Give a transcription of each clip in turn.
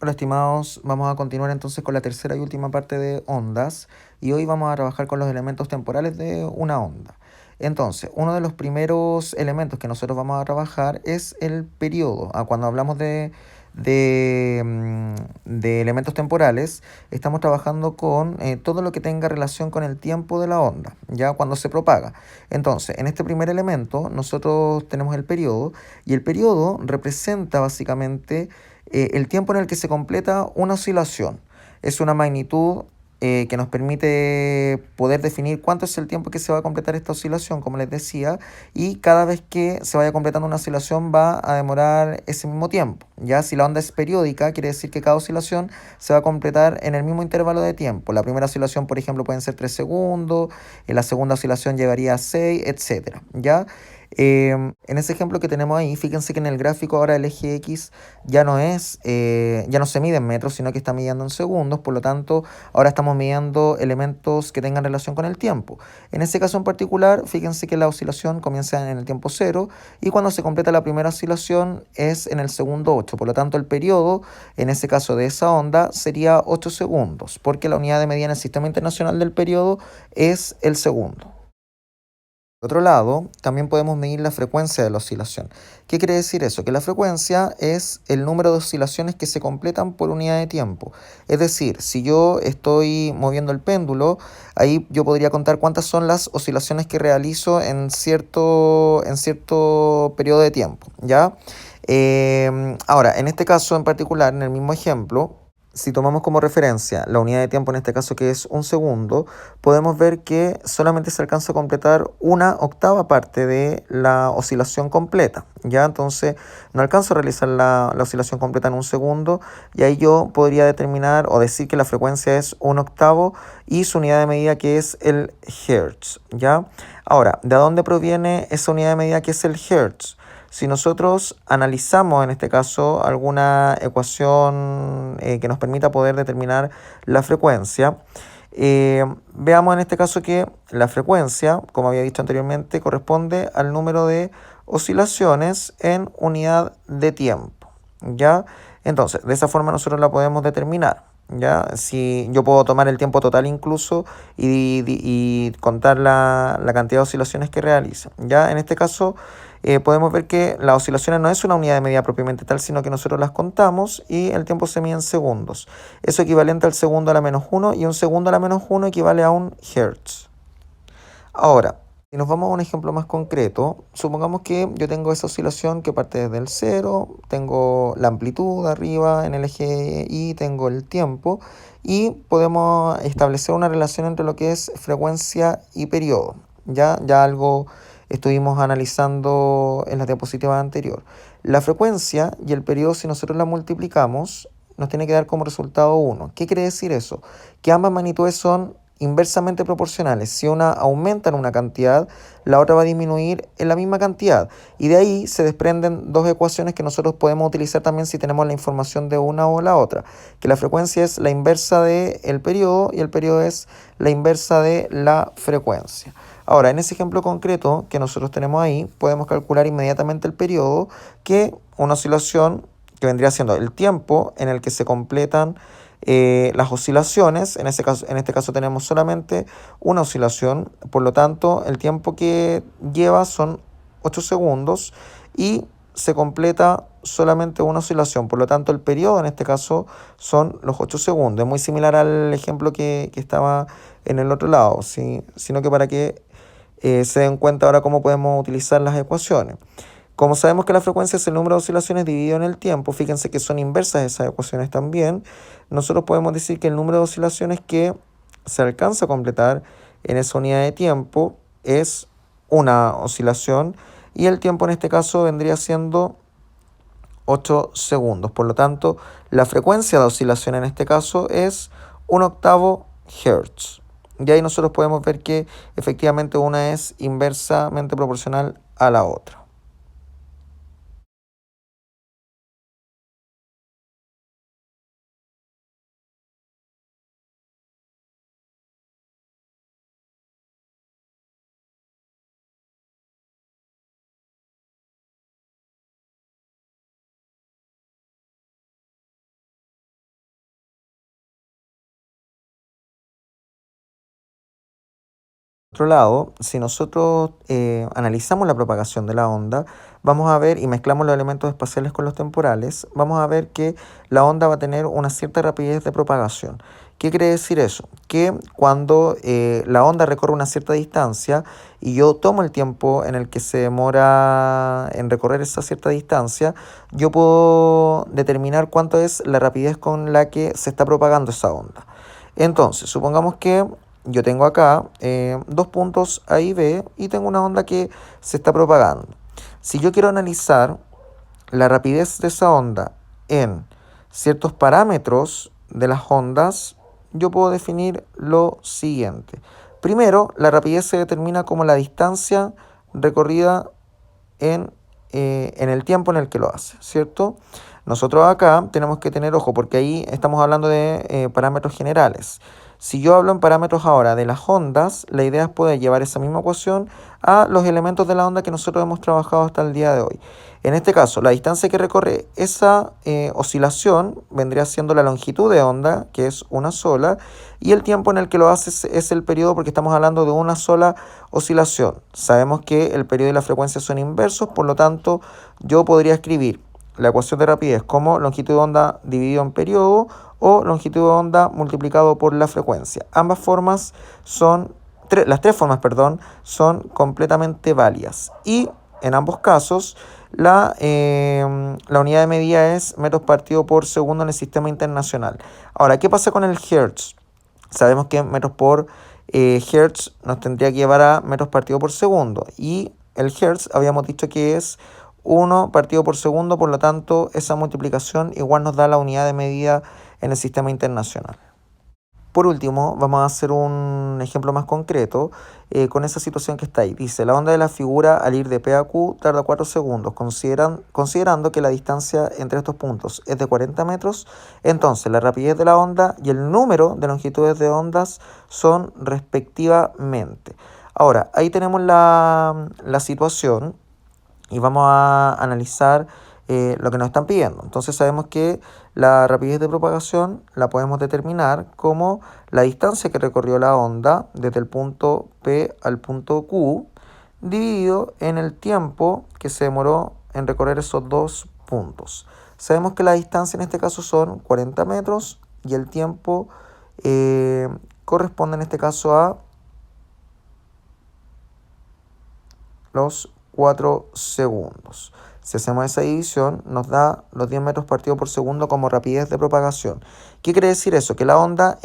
Hola estimados, vamos a continuar entonces con la tercera y última parte de ondas y hoy vamos a trabajar con los elementos temporales de una onda. Entonces, uno de los primeros elementos que nosotros vamos a trabajar es el periodo. Cuando hablamos de elementos temporales, estamos trabajando con todo lo que tenga relación con el tiempo de la onda, ya cuando se propaga. Entonces, en este primer elemento nosotros tenemos el periodo y el periodo representa básicamente el tiempo en el que se completa una oscilación. Es una magnitud que nos permite poder definir cuánto es el tiempo que se va a completar esta oscilación, como les decía, y cada vez que se vaya completando una oscilación va a demorar ese mismo tiempo. Ya si la onda es periódica, quiere decir que cada oscilación se va a completar en el mismo intervalo de tiempo. La primera oscilación, por ejemplo, pueden ser 3 segundos, la segunda oscilación llegaría a 6, etcétera. ¿Ya? En ese ejemplo que tenemos ahí, fíjense que en el gráfico ahora el eje X ya no se mide en metros, sino que está midiendo en segundos, por lo tanto, ahora estamos midiendo elementos que tengan relación con el tiempo. En ese caso en particular, fíjense que la oscilación comienza en el tiempo cero y cuando se completa la primera oscilación es en el segundo 8, por lo tanto el periodo, en ese caso de esa onda, sería 8 segundos, porque la unidad de medida en el Sistema Internacional del Periodo es el segundo. Por otro lado, también podemos medir la frecuencia de la oscilación. ¿Qué quiere decir eso? Que la frecuencia es el número de oscilaciones que se completan por unidad de tiempo. Es decir, si yo estoy moviendo el péndulo, ahí yo podría contar cuántas son las oscilaciones que realizo en cierto periodo de tiempo, ¿ya? Ahora, en este caso en particular, en el mismo ejemplo, si tomamos como referencia la unidad de tiempo, en este caso que es un segundo, podemos ver que solamente se alcanza a completar una octava parte de la oscilación completa. ¿Ya? Entonces no alcanzo a realizar la oscilación completa en un segundo y ahí yo podría determinar o decir que la frecuencia es un octavo y su unidad de medida que es el Hertz. ¿Ya? Ahora, ¿de dónde proviene esa unidad de medida que es el Hertz? Si nosotros analizamos en este caso alguna ecuación que nos permita poder determinar la frecuencia, veamos en este caso que la frecuencia, como había dicho anteriormente, corresponde al número de oscilaciones en unidad de tiempo. ¿Ya? Entonces, de esa forma nosotros la podemos determinar. ¿Ya? Si yo puedo tomar el tiempo total incluso y contar la cantidad de oscilaciones que realiza. ¿Ya? En este caso podemos ver que las oscilaciones no es una unidad de medida propiamente tal, sino que nosotros las contamos y el tiempo se mide en segundos. Eso equivalente al segundo a la menos uno y un segundo a la menos uno equivale a un hertz. Ahora, si nos vamos a un ejemplo más concreto, supongamos que yo tengo esa oscilación que parte desde el cero, tengo la amplitud arriba en el eje Y, tengo el tiempo y podemos establecer una relación entre lo que es frecuencia y periodo. Ya algo estuvimos analizando en la diapositiva anterior. La frecuencia y el periodo, si nosotros la multiplicamos, nos tiene que dar como resultado 1. ¿Qué quiere decir eso? Que ambas magnitudes son inversamente proporcionales. Si una aumenta en una cantidad, la otra va a disminuir en la misma cantidad. Y de ahí se desprenden dos ecuaciones que nosotros podemos utilizar también si tenemos la información de una o la otra. Que la frecuencia es la inversa del periodo y el periodo es la inversa de la frecuencia. Ahora, en ese ejemplo concreto que nosotros tenemos ahí, podemos calcular inmediatamente el periodo, que una oscilación que vendría siendo el tiempo en el que se completan las oscilaciones. En este caso tenemos solamente una oscilación, por lo tanto el tiempo que lleva son 8 segundos y se completa solamente una oscilación, por lo tanto el periodo en este caso son los 8 segundos. Es muy similar al ejemplo que estaba en el otro lado, ¿sí? Sino que para que se den cuenta ahora cómo podemos utilizar las ecuaciones. Como sabemos que la frecuencia es el número de oscilaciones dividido en el tiempo, fíjense que son inversas esas ecuaciones también, nosotros podemos decir que el número de oscilaciones que se alcanza a completar en esa unidad de tiempo es una oscilación y el tiempo en este caso vendría siendo 8 segundos. Por lo tanto, la frecuencia de oscilación en este caso es un octavo hertz. Y ahí nosotros podemos ver que efectivamente una es inversamente proporcional a la otra. otro lado, si nosotros analizamos la propagación de la onda, vamos a ver y mezclamos los elementos espaciales con los temporales, vamos a ver que la onda va a tener una cierta rapidez de propagación. ¿Qué quiere decir eso? Que cuando la onda recorre una cierta distancia y yo tomo el tiempo en el que se demora en recorrer esa cierta distancia, yo puedo determinar cuánto es la rapidez con la que se está propagando esa onda. Entonces, supongamos que yo tengo acá dos puntos A y B y tengo una onda que se está propagando. Si yo quiero analizar la rapidez de esa onda en ciertos parámetros de las ondas, yo puedo definir lo siguiente. Primero, la rapidez se determina como la distancia recorrida en el tiempo en el que lo hace, ¿cierto? Nosotros acá tenemos que tener ojo porque ahí estamos hablando de parámetros generales. Si yo hablo en parámetros ahora de las ondas, la idea es poder llevar esa misma ecuación a los elementos de la onda que nosotros hemos trabajado hasta el día de hoy. En este caso, la distancia que recorre esa oscilación vendría siendo la longitud de onda, que es una sola, y el tiempo en el que lo hace es el periodo porque estamos hablando de una sola oscilación. Sabemos que el periodo y la frecuencia son inversos, por lo tanto, yo podría escribir la ecuación de rapidez como longitud de onda dividido en periodo o longitud de onda multiplicado por la frecuencia. Ambas formas son, las tres formas, perdón, son completamente válidas. Y en ambos casos, la unidad de medida es metros partido por segundo en el sistema internacional. Ahora, ¿qué pasa con el Hertz? Sabemos que metros por Hertz nos tendría que llevar a metros partido por segundo. Y el Hertz habíamos dicho que es 1 partido por segundo, por lo tanto, esa multiplicación igual nos da la unidad de medida en el sistema internacional. Por último, vamos a hacer un ejemplo más concreto con esa situación que está ahí. Dice, la onda de la figura al ir de P a Q tarda 4 segundos. Considerando que la distancia entre estos puntos es de 40 metros, entonces la rapidez de la onda y el número de longitudes de ondas son respectivamente. Ahora, ahí tenemos la situación y vamos a analizar lo que nos están pidiendo. Entonces sabemos que la rapidez de propagación la podemos determinar como la distancia que recorrió la onda desde el punto P al punto Q dividido en el tiempo que se demoró en recorrer esos dos puntos. Sabemos que la distancia en este caso son 40 metros y el tiempo corresponde en este caso a los 4 segundos. Si hacemos esa división, nos da los 10 metros partido por segundo como rapidez de propagación. ¿Qué quiere decir eso? Que la onda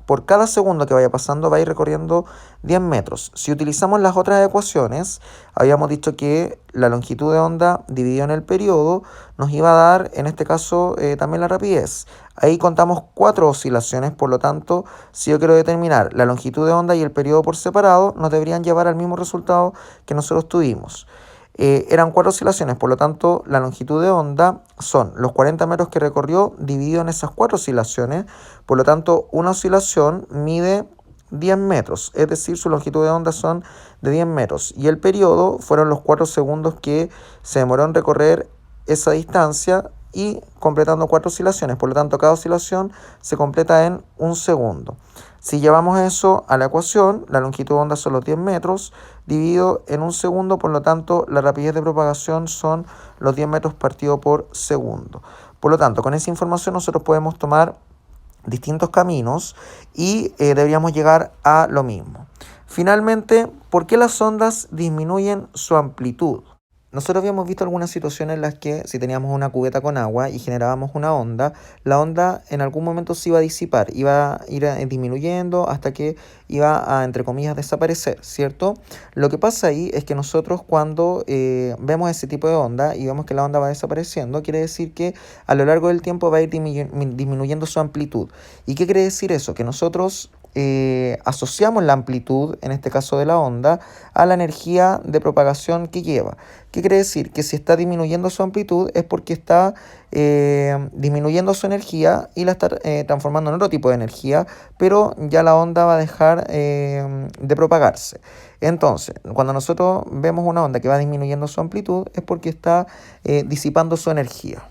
por cada segundo que vaya pasando va a ir recorriendo 10 metros. Si utilizamos las otras ecuaciones, habíamos dicho que la longitud de onda dividido en el periodo nos iba a dar, en este caso, también la rapidez. Ahí contamos 4 oscilaciones, por lo tanto, si yo quiero determinar la longitud de onda y el periodo por separado, nos deberían llevar al mismo resultado que nosotros tuvimos. Eran 4 oscilaciones, por lo tanto la longitud de onda son los 40 metros que recorrió dividido en esas 4 oscilaciones, por lo tanto una oscilación mide 10 metros, es decir, su longitud de onda son de 10 metros y el periodo fueron los 4 segundos que se demoró en recorrer esa distancia y completando 4 oscilaciones, por lo tanto cada oscilación se completa en un segundo. Si llevamos eso a la ecuación, la longitud de onda son los 10 metros, dividido en un segundo, por lo tanto, la rapidez de propagación son los 10 metros partido por segundo. Por lo tanto, con esa información nosotros podemos tomar distintos caminos y deberíamos llegar a lo mismo. Finalmente, ¿por qué las ondas disminuyen su amplitud? Nosotros habíamos visto algunas situaciones en las que si teníamos una cubeta con agua y generábamos una onda, la onda en algún momento se iba a disipar, iba a ir disminuyendo hasta que iba a, entre comillas, desaparecer, ¿cierto? Lo que pasa ahí es que nosotros cuando vemos ese tipo de onda y vemos que la onda va desapareciendo, quiere decir que a lo largo del tiempo va a ir disminuyendo su amplitud. ¿Y qué quiere decir eso? Que nosotros asociamos la amplitud, en este caso de la onda, a la energía de propagación que lleva. ¿Qué quiere decir? Que si está disminuyendo su amplitud es porque está disminuyendo su energía y la está transformando en otro tipo de energía, pero ya la onda va a dejar de propagarse. Entonces, cuando nosotros vemos una onda que va disminuyendo su amplitud es porque está disipando su energía.